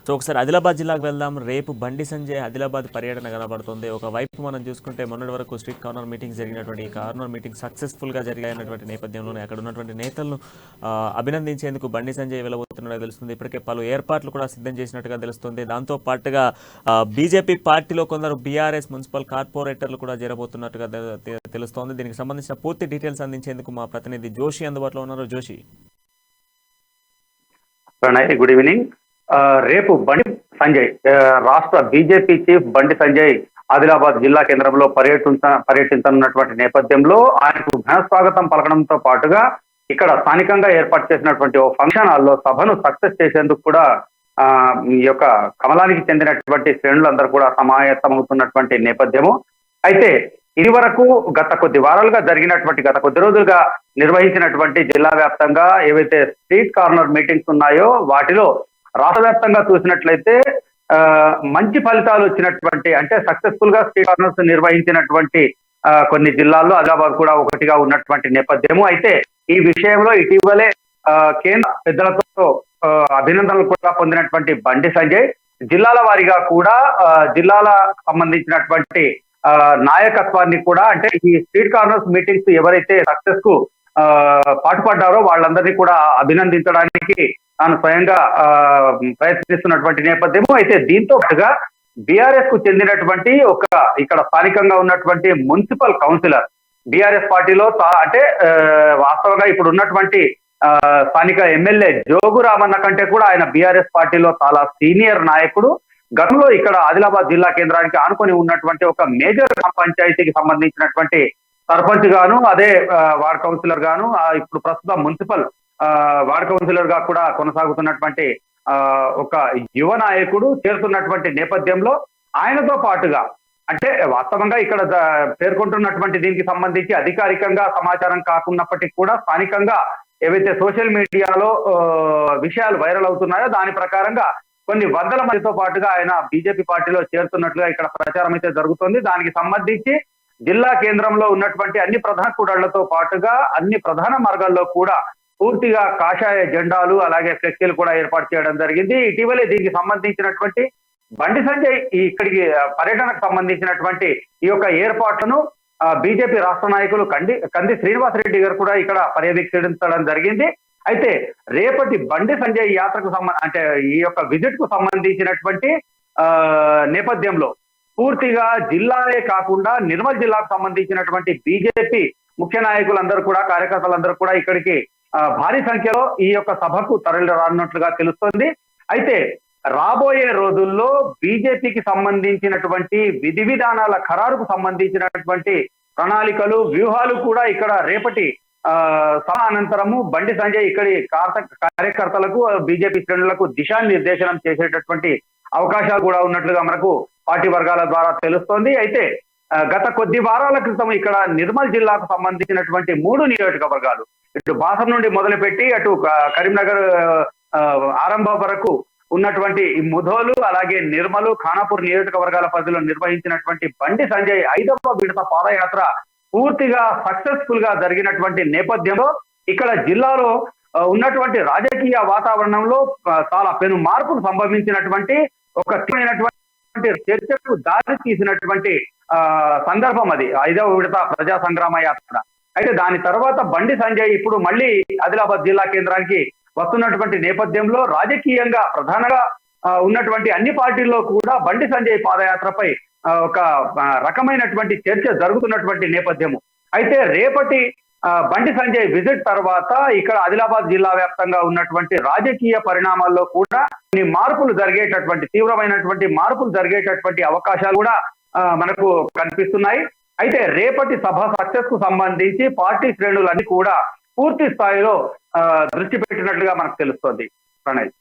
So ఒకసారి ఆదిలాబాద్ జిల్లాకు వెళ్దాం. రేపు బండి సంజయ్ ఆదిలాబాద్ పర్యటన కనబడుతుంది. ఒకవైపు మనం చూసుకుంటే మొన్నటి వరకు స్ట్రీట్ కార్నర్ మీటింగ్ జరిగినటువంటి ఈ కార్నర్ మీటింగ్ సక్సెస్ఫుల్గా జరిగినటువంటి నేపథ్యంలోనే అక్కడ ఉన్నటువంటి నేతలను అభినందించేందుకు బండి సంజయ్ వెళ్ళబోతున్నట్టు తెలుస్తుంది. ఇప్పటికే పలు ఏర్పాట్లు కూడా సిద్ధం చేసినట్టుగా తెలుస్తుంది. దాంతో పాటుగా బీజేపీ పార్టీలో కొందరు బీఆర్ఎస్ మున్సిపల్ కార్పొరేటర్లు కూడా చేరబోతున్నట్టుగా తెలుస్తోంది. దీనికి సంబంధించిన పూర్తి డీటెయిల్స్ అందించేందుకు మా ప్రతినిధి జోషి అందుబాటులో ఉన్నారు. Joshi, good evening. రేపు బండి సంజయ్ రాష్ట్ర బీజేపీ చీఫ్ బండి సంజయ్ ఆదిలాబాద్ జిల్లా కేంద్రంలో పర్యటించనున్నటువంటి నేపథ్యంలో ఆయనకు ఘన స్వాగతం పలకడంతో పాటుగా ఇక్కడ స్థానికంగా ఏర్పాటు చేసినటువంటి ఓ ఫంక్షన్ హాల్లో సభను సక్సెస్ చేసేందుకు కూడా ఈ యొక్క కమలానికి చెందినటువంటి శ్రేణులందరూ కూడా సమాయత్తమవుతున్నటువంటి నేపథ్యము. అయితే ఇది వరకు గత కొద్ది రోజులుగా నిర్వహించినటువంటి జిల్లా వ్యాప్తంగా ఏవైతే స్ట్రీట్ కార్నర్ మీటింగ్స్ ఉన్నాయో వాటిలో రాష్ట్ర వ్యాప్తంగా చూసినట్లయితే మంచి ఫలితాలు వచ్చినటువంటి, అంటే సక్సెస్ఫుల్ గా స్ట్రీట్ కార్నర్స్ నిర్వహించినటువంటి కొన్ని జిల్లాల్లో ఆదిలాబాద్ కూడా ఒకటిగా ఉన్నటువంటి నేపథ్యము. అయితే ఈ విషయంలో ఇటీవలే కేంద్ర పెద్దలతో అభినందనలు కూడా పొందినటువంటి బండి సంజయ్ జిల్లాల వారీగా కూడా జిల్లాల సంబంధించినటువంటి నాయకత్వాన్ని కూడా, అంటే ఈ స్ట్రీట్ కార్నర్స్ మీటింగ్స్ ఎవరైతే సక్సెస్ కు పాటుపడ్డారో వాళ్ళందరినీ కూడా అభినందించడానికి తాను స్వయంగా ప్రయత్నిస్తున్నటువంటి నేపథ్యము. అయితే దీంతో పాటుగా బీఆర్ఎస్ కు చెందినటువంటి ఇక్కడ స్థానికంగా ఉన్నటువంటి మున్సిపల్ కౌన్సిలర్ బీఆర్ఎస్ పార్టీలో అంటే వాస్తవంగా ఇప్పుడు ఉన్నటువంటి స్థానిక ఎమ్మెల్యే జోగు రామన్న కంటే కూడా ఆయన బీఆర్ఎస్ పార్టీలో చాలా సీనియర్ నాయకుడు. గతంలో ఇక్కడ ఆదిలాబాద్ జిల్లా కేంద్రానికి ఆనుకొని ఉన్నటువంటి ఒక మేజర్ పంచాయతీకి సంబంధించినటువంటి సర్పంచ్ గాను, అదే వార్డ్ కౌన్సిలర్ గాను, ఇప్పుడు ప్రస్తుతం మున్సిపల్ వార్డ్ కౌన్సిలర్ గా కూడా కొనసాగుతున్నటువంటి ఒక యువ నాయకుడు చేరుతున్నటువంటి నేపథ్యంలో ఆయనతో పాటుగా, అంటే వాస్తవంగా ఇక్కడ పేర్కొంటున్నటువంటి దీనికి సంబంధించి అధికారికంగా సమాచారం కాకున్నప్పటికీ కూడా స్థానికంగా ఏవైతే సోషల్ మీడియాలో విషయాలు వైరల్ అవుతున్నాయో దాని ప్రకారంగా కొన్ని వందల మందితో పాటుగా ఆయన బీజేపీ పార్టీలో చేరుతున్నట్లుగా ఇక్కడ ప్రచారం అయితే జరుగుతోంది. దానికి సంబంధించి జిల్లా కేంద్రంలో ఉన్నటువంటి అన్ని ప్రధాన కూడళ్లతో పాటుగా అన్ని ప్రధాన మార్గాల్లో కూడా పూర్తిగా కాషాయ జెండాలు అలాగే ఫ్లెక్సీలు కూడా ఏర్పాటు చేయడం జరిగింది. ఇటీవలే దీనికి సంబంధించినటువంటి బండి సంజయ్ ఇక్కడికి పర్యటనకు సంబంధించినటువంటి ఈ యొక్క ఏర్పాట్లను బీజేపీ రాష్ట్ర నాయకులు కంది శ్రీనివాసరెడ్డి గారు కూడా ఇక్కడ పర్యవేక్షించడం జరిగింది. అయితే రేపటి బండి సంజయ్ యాత్రకు అంటే ఈ యొక్క విజిట్ కు సంబంధించినటువంటి నేపథ్యంలో పూర్తిగా జిల్లాలే కాకుండా నిర్మల్ జిల్లాకు సంబంధించినటువంటి బీజేపీ ముఖ్య నాయకులందరూ కూడా, కార్యకర్తలందరూ కూడా ఇక్కడికి భారీ సంఖ్యలో ఈ యొక్క సభకు తరలి రానున్నట్లుగా తెలుస్తోంది. అయితే రాబోయే రోజుల్లో బీజేపీకి సంబంధించినటువంటి విధి విధానాల ఖరారుకు సంబంధించినటువంటి ప్రణాళికలు, వ్యూహాలు కూడా ఇక్కడ రేపటి సభ అనంతరము బండి సంజయ్ ఇక్కడి కార్యకర్తలకు, బీజేపీ శ్రేణులకు దిశానిర్దేశనం చేసేటటువంటి అవకాశాలు కూడా ఉన్నట్లుగా మనకు పార్టీ వర్గాల ద్వారా తెలుస్తోంది. అయితే గత కొద్ది వారాల క్రితం ఇక్కడ నిర్మల్ జిల్లాకు సంబంధించినటువంటి 3 నియోజకవర్గాలు, ఇటు బాసర నుండి మొదలుపెట్టి అటు కరీంనగర్ ఆరంభం వరకు ఉన్నటువంటి ముధోలు, అలాగే నిర్మలు, ఖానాపూర్ నియోజకవర్గాల పరిధిలో నిర్వహించినటువంటి బండి సంజయ్ 5వ విడత పాదయాత్ర పూర్తిగా సక్సెస్ఫుల్ గా జరిగినటువంటి నేపథ్యంలో ఇక్కడ జిల్లాలో ఉన్నటువంటి రాజకీయ వాతావరణంలో చాలా పెను మార్పులు సంభవించినటువంటి ఒక చర్చకు దారి తీసినటువంటి సందర్భం అది 5వ విడత ప్రజా సంగ్రామ యాత్ర. అయితే దాని తర్వాత బండి సంజయ్ ఇప్పుడు మళ్ళీ ఆదిలాబాద్ జిల్లా కేంద్రానికి వస్తున్నటువంటి నేపథ్యంలో రాజకీయంగా ప్రధానంగా ఉన్నటువంటి అన్ని పార్టీల్లో కూడా బండి సంజయ్ పాదయాత్రపై ఒక రకమైనటువంటి చర్చ జరుగుతున్నటువంటి నేపథ్యము. అయితే రేపటి బండి సంజయ్ విజిట్ తర్వాత ఇక్కడ ఆదిలాబాద్ జిల్లా వ్యాప్తంగా ఉన్నటువంటి రాజకీయ పరిణామాల్లో కూడా కొన్ని మార్పులు జరిగేటటువంటి, తీవ్రమైనటువంటి మార్పులు జరిగేటటువంటి అవకాశాలు కూడా మనకు కనిపిస్తున్నాయి. అయితే రేపటి సభ సక్సెస్ కు సంబంధించి పార్టీ శ్రేణులన్నీ కూడా పూర్తి స్థాయిలో దృష్టి పెట్టినట్లుగా మనకు తెలుస్తోంది. ప్రణయ్.